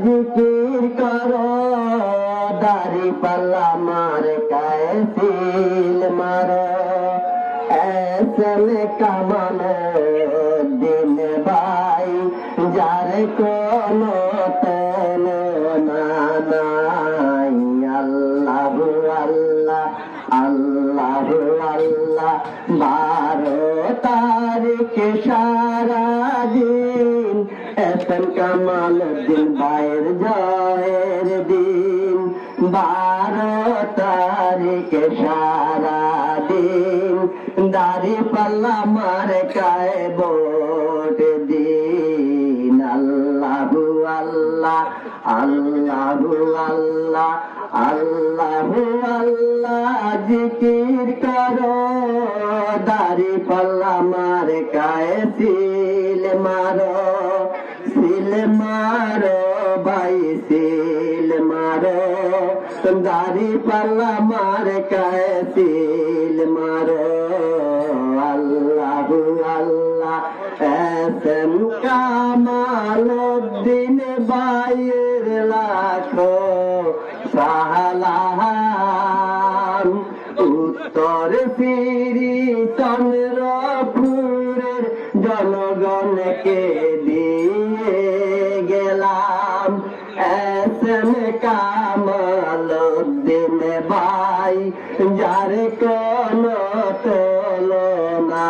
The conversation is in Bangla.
জিকির করো দাড়ি পাল্লা মার কায়সিল মারো এসএম কামাল দিন ভাই যার কোনো তুলনা নাই আল্লাহু আল্লাহ আল্লাহু আল্লাহ 12 তারিখ সারাদিন এসএম কামাল দিন ভাইয়ের জয়ের দিন 12 তারিখ সারাদিন দাড়ি পাল্লা মার কায় ভোট দিন আল্লাহু আল্লাহ আল্লাহু আল্লাহ আল্লাহু আল্লাহ জিকির করো দাড়ি পাল্লা মার কায় সিল মারো ভাই সিল মারো দাড়ি পাল্লা মার কায় সিল মারো আল্লাহু আল্লাহ এসএম কামালউদ্দিন ভাইয়ের লাখো সালাম উত্তর ফিরি চন্দ্রপুরের জনগণকে দিয়ে গেলাম এসএম কামালউদ্দিন ভাই যার কোনো তুলনা